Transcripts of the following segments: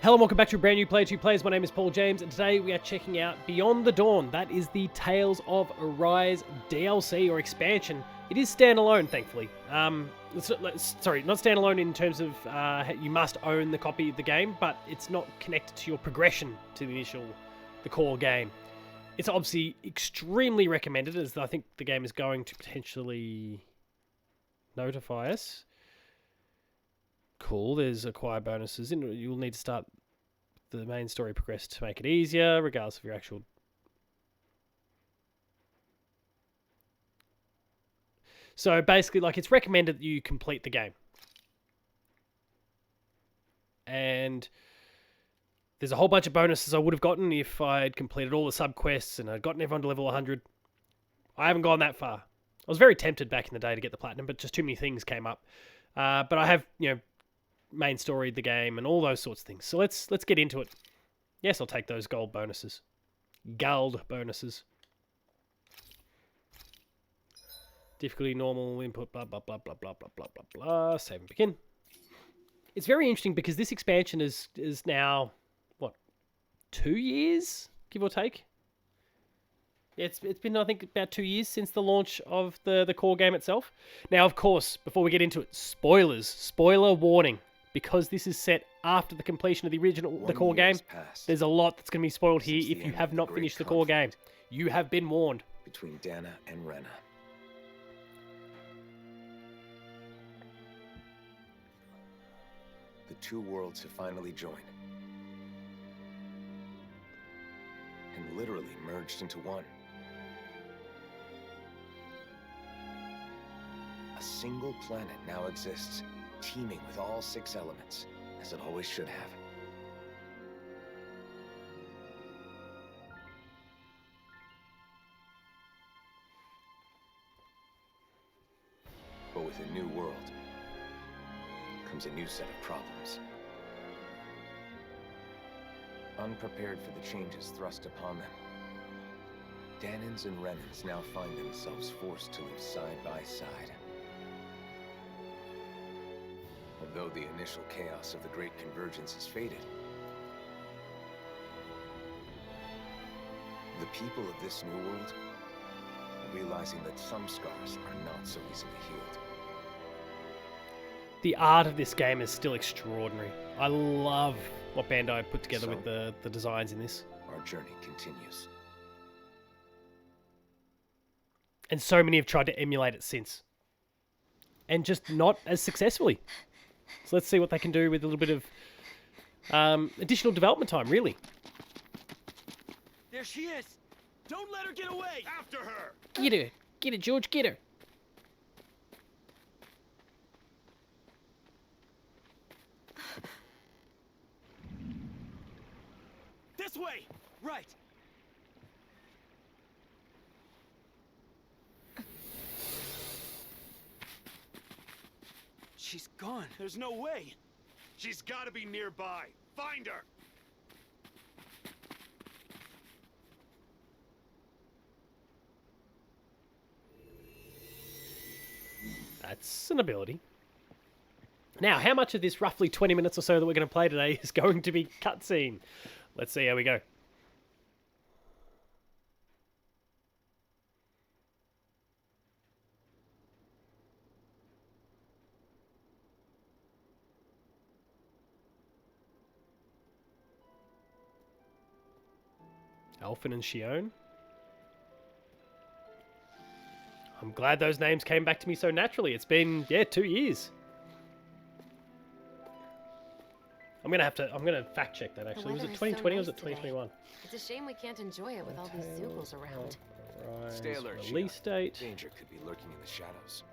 Hello and welcome back to a brand new Play 2 Plays. My name is Paul James and today we are checking out Beyond the Dawn. That is the Tales of Arise DLC or expansion. It is standalone, thankfully. Sorry, not standalone in terms of you must own the copy of the game, but it's not connected to your progression to the core game. It's obviously extremely recommended, as I think the game is going to potentially notify us. Cool, there's acquire bonuses. You'll need to start the main story progress to make it easier, regardless of your actual... So basically, like, it's recommended that you complete the game. And there's a whole bunch of bonuses I would have gotten if I'd completed all the sub-quests and I'd gotten everyone to level 100. I haven't gone that far. I was very tempted back in the day to get the platinum, but just too many things came up. But I have, main story of the game and all those sorts of things. So let's get into it. Yes, I'll take those gold bonuses. Gold bonuses. Difficulty, normal, input, blah, blah, blah, blah, blah, blah, blah, blah, blah. Save and begin. It's very interesting because this expansion is now, 2 years, give or take? It's been, I think, about 2 years since the launch of the core game itself. Now, of course, before we get into it, spoilers. Spoiler warning. Because this is set after the completion of the core game, there's a lot that's going to be spoiled here if you have not finished the core game. You have been warned. Between Dana and Rena. The two worlds have finally joined. And literally merged into one. A single planet now exists, teeming with all 6 elements, as it always should have. But with a new world comes a new set of problems. Unprepared for the changes thrust upon them, Danans and Renans now find themselves forced to live side by side. Although the initial chaos of the Great Convergence has faded, the people of this new world are realizing that some scars are not so easily healed. The art of this game is still extraordinary. I love what Bandai put together with the designs in this. Our journey continues. And so many have tried to emulate it since. And just not as successfully. So let's see what they can do with a little bit of additional development time, really. There she is! Don't let her get away! After her! Get her! Get her, George, get her! This way! Right! She's gone. There's no way. She's gotta be nearby. Find her! That's an ability. Now, how much of this roughly 20 minutes or so that we're going to play today is going to be cutscene? Let's see how we go. Alphen and Shion. I'm glad those names came back to me so naturally. It's been, 2 years. I'm gonna fact check that actually. Was it 2020 or was it 2021? It's a shame we can't enjoy it with all these Zoogles around. Stay alert, Release date. Danger could be lurking in the shadows.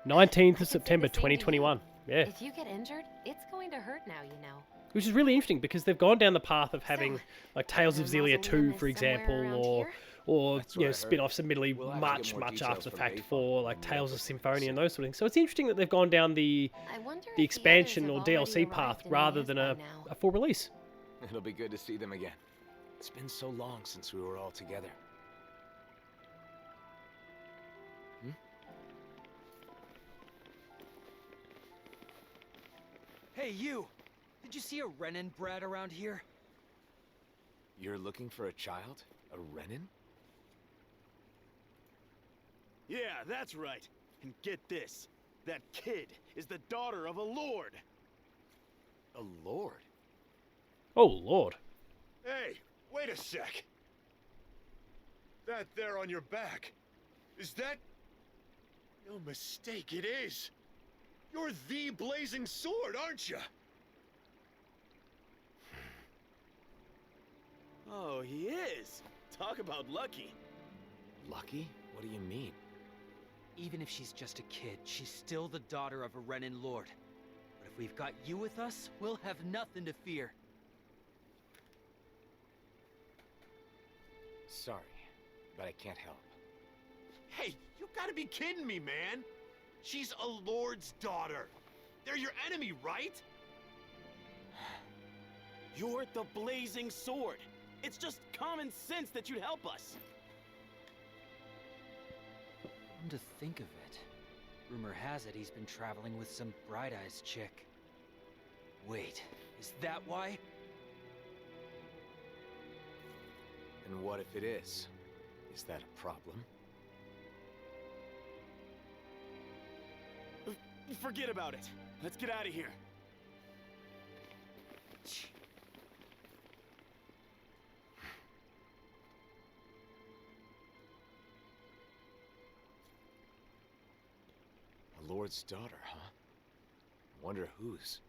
19th of September 2021. Yeah. If you get injured, it's going to hurt now, you know. Which is really interesting because they've gone down the path of having like Tales of Xillia 2, for example, or spin-offs admittedly much after the fact for like Tales of Symphonia and those sort of things. So it's interesting that they've gone down the expansion or DLC path rather than a full release. It'll be good to see them again. It's been so long since we were all together. Hey, you! Did you see a Renin brat around here? You're looking for a child? A Renin? Yeah, that's right. And get this. That kid is the daughter of a lord. A lord? Oh, Lord. Hey, wait a sec. That there on your back. Is that... No mistake, it is. You're the blazing sword, aren't you? Oh, he is. Talk about lucky. Lucky? What do you mean? Even if she's just a kid, she's still the daughter of a Renin lord. But if we've got you with us, we'll have nothing to fear. Sorry, but I can't help. Hey, you gotta be kidding me, man. She's a lord's daughter. They're your enemy, right? You're the blazing sword. It's just common sense that you'd help us. Come to think of it, rumor has it he's been traveling with some bright-eyes chick. Wait, is that why? And what if it is? Is that a problem? Forget about it. Let's get out of here. A lord's daughter, huh? Wonder whose.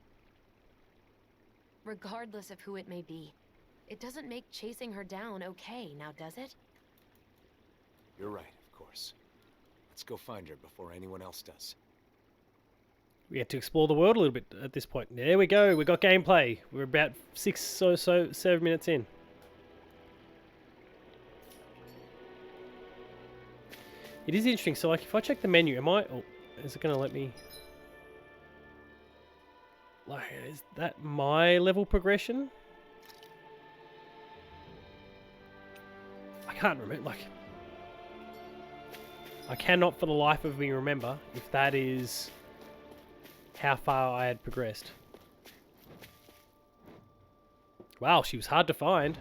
Regardless of who it may be, it doesn't make chasing her down okay, now does it? You're right, of course. Let's go find her before anyone else does. We get to explore the world a little bit at this point. There we go. We got gameplay. We're about 7 minutes in. It is interesting. So, like, if I check the menu, am I... Oh, is it going to let me... Like, is that my level progression? I can't remember. Like, I cannot for the life of me remember if that is how far I had progressed. Wow, she was hard to find.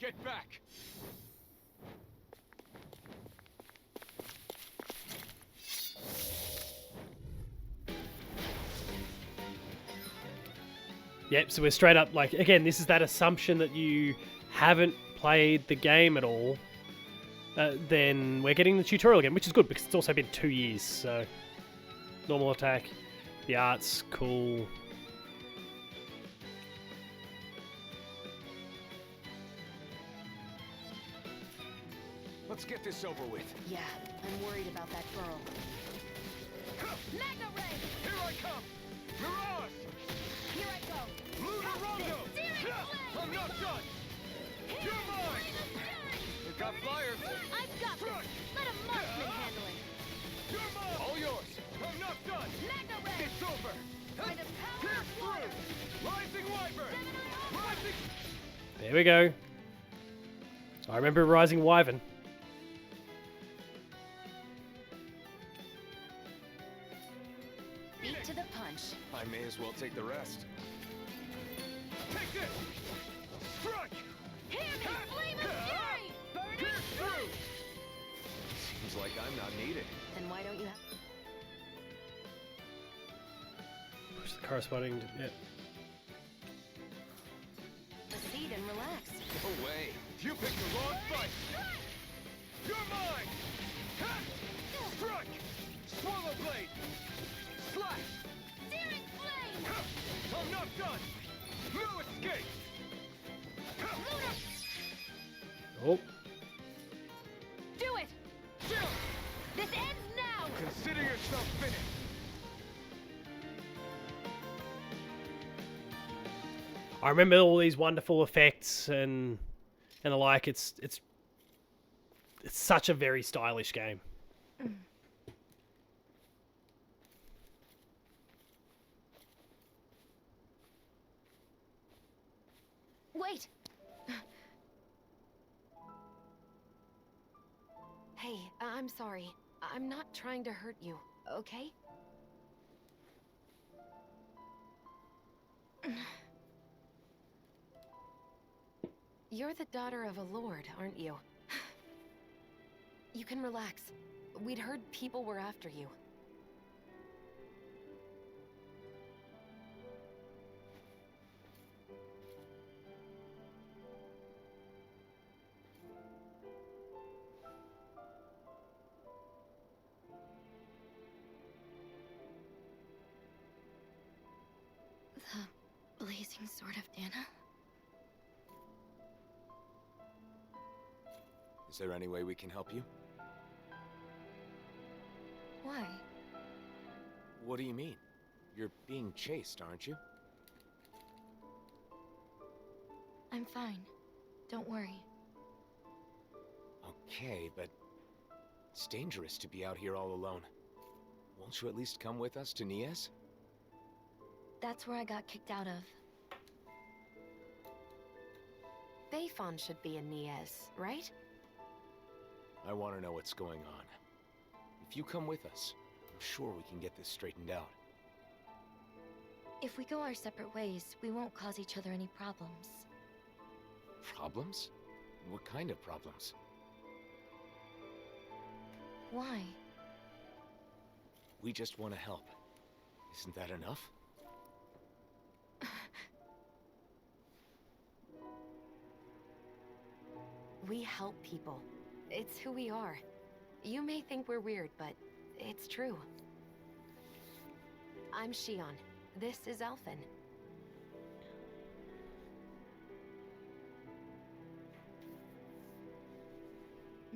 Get back! Yep, so we're straight up, like, again, this is that assumption that you haven't played the game at all. Then we're getting the tutorial again, which is good because it's also been 2 years, so... Normal attack, the art's cool. Let's get this over with. Yeah, I'm worried about that girl. Mega Ray! Here I come! Mirage! Here I go! Lunarondo! I'm not done! You're mine! We've got flyers! I've got this! Let a marksman handle it! You're mine! All yours! I'm not done! Mega Ray! It's over! By the power Pierce of water! through! Rising Wyvern! Rising... There we go. I remember Rising Wyvern. Beat to the punch. I may as well take the rest. Take this! Strike! Hear me! Flame of fury! Burning Pierce through! Seems like I'm not needed. Then why don't you have... Push the corresponding... Yeah. Proceed and relax. No way. You picked the wrong fight! You're mine! Ha! Strike! Swallow blade! Slash! Searing flame! Ha! I'm not done! No escape! Ha! Oh. Do it! This ends now! Consider yourself finished! I remember all these wonderful effects and the like. It's such a very stylish game. Wait! I'm sorry. I'm not trying to hurt you, okay? You're the daughter of a lord, aren't you? You can relax. We'd heard people were after you. The blazing sword of Dana? Is there any way we can help you? Why? What do you mean? You're being chased, aren't you? I'm fine. Don't worry. Okay, but it's dangerous to be out here all alone. Won't you at least come with us to Nias? That's where I got kicked out of. Bayfon should be in Nias, right? I want to know what's going on. If you come with us, I'm sure we can get this straightened out. If we go our separate ways, we won't cause each other any problems. Problems? What kind of problems? Why? We just want to help. Isn't that enough? We help people. It's who we are. You may think we're weird, but it's true. I'm Shion. This is Alphen.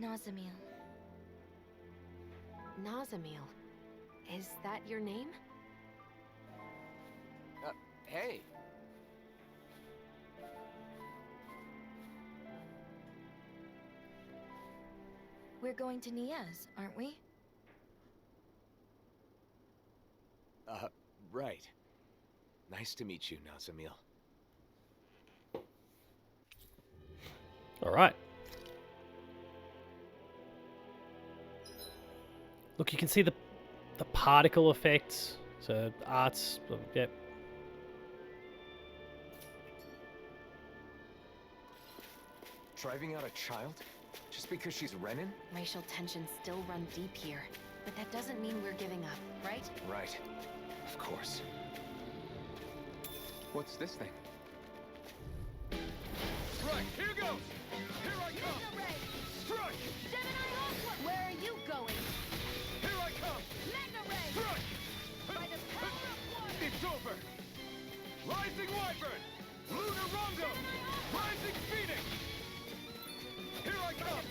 Nazamil. Nazamil. Is that your name? Hey! We're going to Nias, aren't we? Right. Nice to meet you, Nazamil. All right. Look, you can see the particle effects. So arts, yep. Driving out a child? Just because she's Renin? Racial tensions still run deep here, but that doesn't mean we're giving up, right? Right. Of course. What's this thing? Strike! Here goes! Here I come! Strike! Where are you going? Here I come! Strike! By the power of water! It's over! Rising Wyvern! Lunar Rondo! Rising Phoenix! Here I come!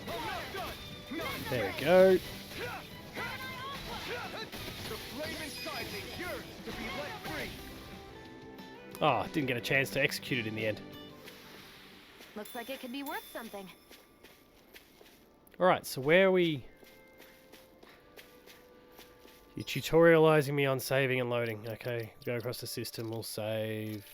I'm not done! Not There we go. The flame inside me yearns to be let free! Oh, didn't get a chance to execute it in the end. Looks like it could be worth something. All right, so where are we? You're tutorializing me on saving and loading. Okay, go across the system. We'll save.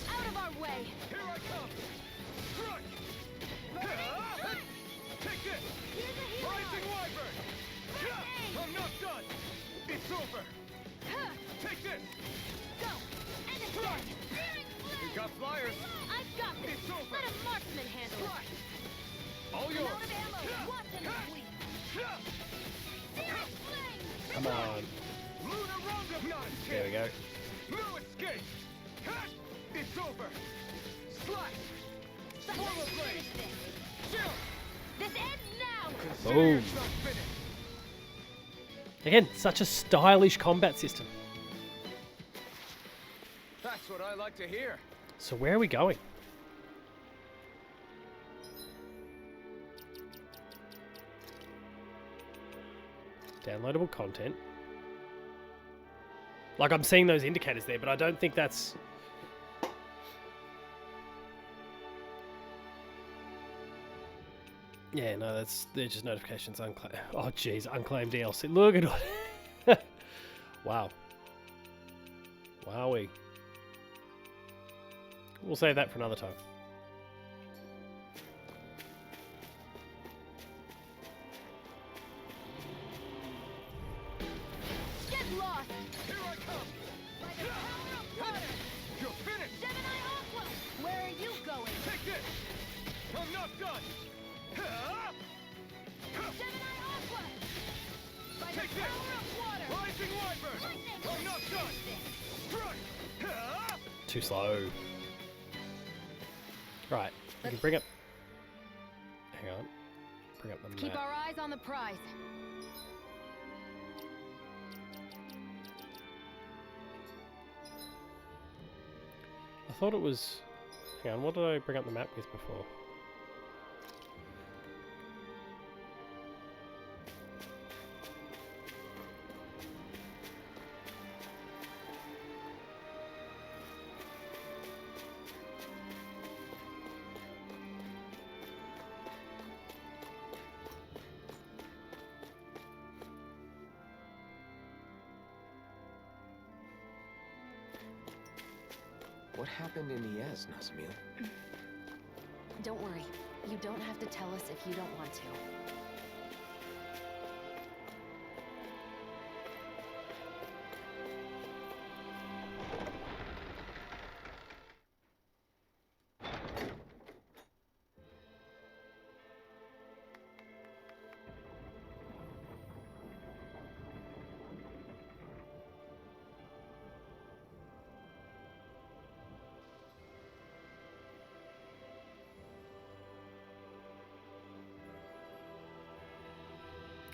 Out of our way! Here I come! Strike! Take this! Rising Wyvern! I'm not done! It's over! Take this! Go! And a Strike! Searing flame! You got flyers! I've got this! It's over! Let a marksman handle it! Strike! All I'm yours! out of ammo! Watch them sleep! Searing flame! Come on. Lunar Roundup! Not a There we go. No escape! It's over! Slash! Swallow blade! Chill! This ends now! Consider Boom. yourself finished! Again, such a stylish combat system. That's what I like to hear. So where are we going? Downloadable content. Like, I'm seeing those indicators there, but I don't think that's... Yeah, no, they're just notifications. Oh, jeez, unclaimed DLC. Look at it. Wow. Wowee. We'll save that for another time. Get lost! Here I come! By the power of water! You're finished! Gemini Aqua! Where are you going? Take this! I'm not done! Gemini Aqua! By the Take this! power of water! Rising Wyvern! Lightning! I'm not done! Strike! Too slow. Right, we can bring up... Hang on. Bring up the Keep map. our eyes on the prize. I thought it was... Hang on, what did I bring up the map with before? What happened in Iez, Nazamil? Don't worry. You don't have to tell us if you don't want to.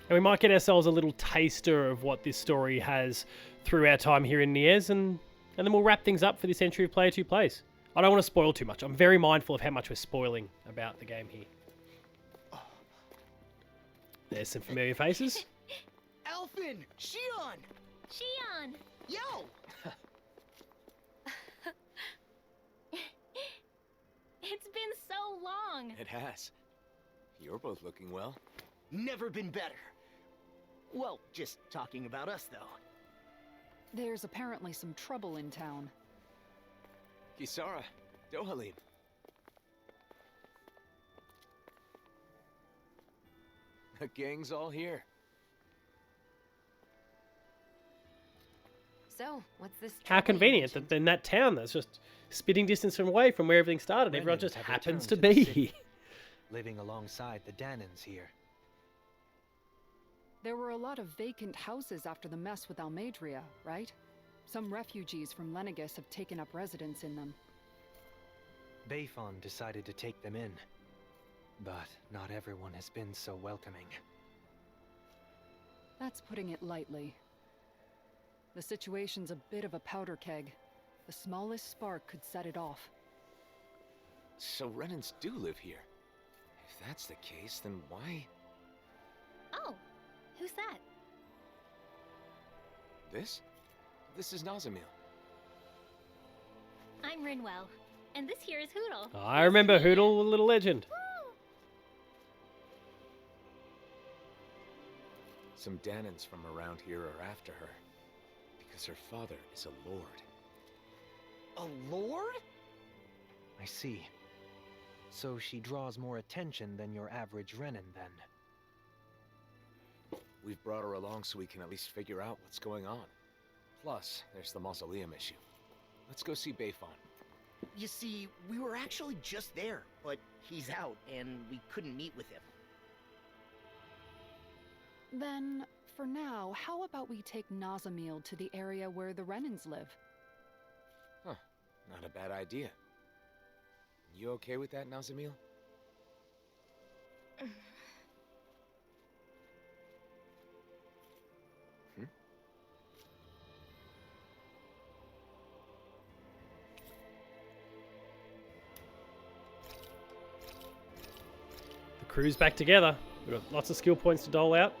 And we might get ourselves a little taster of what this story has through our time here in Niez, and then we'll wrap things up for this entry of Player 2 Plays. I don't want to spoil too much. I'm very mindful of how much we're spoiling about the game here. There's some familiar faces. Elfin! Shion! Shion! Yo! It's been so long. It has. You're both looking well. Never been better. Well, just talking about us, though. There's apparently some trouble in town. Kisara, Dohalim. The gang's all here. So, what's this? How trouble you convenient mentioned? that in that town that's just spitting distance away from where everything started, everyone Renans just have happens to returned be the city, here. living alongside the Danans here. There were a lot of vacant houses after the mess with Almadria, right? Some refugees from Lenegus have taken up residence in them. Bayfon decided to take them in, but not everyone has been so welcoming. That's putting it lightly. The situation's a bit of a powder keg. The smallest spark could set it off. So Renans do live here. If that's the case, then why... Oh, who's that? This? This is Nazamil. I'm Rinwell, and this here is Hootle. I remember Hootle, a little legend. Some Danans from around here are after her. Because her father is a lord. A lord? I see. So she draws more attention than your average Renan, then. We've brought her along so we can at least figure out what's going on. Plus, there's the mausoleum issue. Let's go see Bayfon. You see, we were actually just there, but he's out, and we couldn't meet with him. Then, for now, how about we take Nazamil to the area where the Renans live? Huh. Not a bad idea. You okay with that, Nazamil? The crew's back together. We've got lots of skill points to dole out.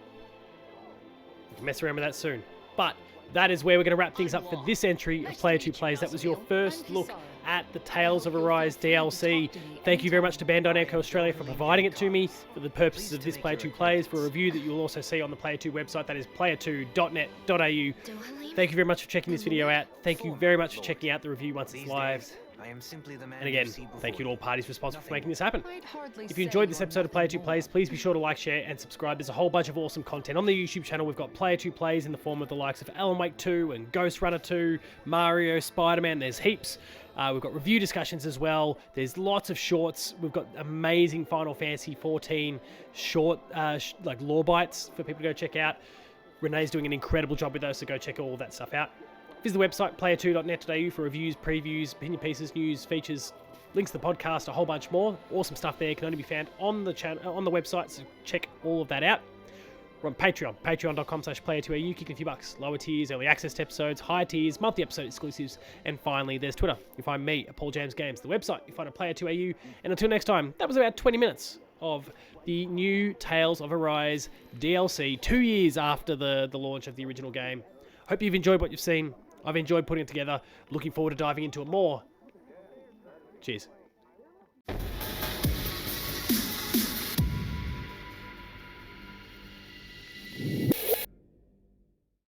We can mess around with that soon. But that is where we're going to wrap things up for this entry of Player 2 Plays. That was your first look at the Tales of Arise DLC. Thank you very much to Bandai-Namco Australia for providing it to me for the purposes of this Player 2 Plays, for a review that you'll also see on the Player 2 website, that is player2.net.au. Thank you very much for checking this video out. Thank you very much for checking out the review once it's live. I am simply the man And again, you see thank you to before all parties responsible for making this happen. I'd hardly If you say enjoyed this you're episode of Player 2 nothing Plays, please be sure to like, share, and subscribe. There's a whole bunch of awesome content on the YouTube channel. We've got Player 2 Plays in the form of the likes of Alan Wake 2 and Ghost Runner 2, Mario, Spider-Man. There's heaps. We've got review discussions as well. There's lots of shorts. We've got amazing Final Fantasy 14 short, like lore bites for people to go check out. Renee's doing an incredible job with those, so go check all that stuff out. Visit the website, player2.net.au, for reviews, previews, opinion pieces, news, features, links to the podcast, a whole bunch more. Awesome stuff there. Can only be found on the channel, on the website, so check all of that out. We're on Patreon, patreon.com/player2au, kicking a few bucks. Lower tiers, early access to episodes, higher tiers, monthly episode exclusives, and finally, there's Twitter. You find me at Paul James Games. The website, you find at player2au. And until next time, that was about 20 minutes of the new Tales of Arise DLC, 2 years after the launch of the original game. Hope you've enjoyed what you've seen. I've enjoyed putting it together. Looking forward to diving into it more. Cheers.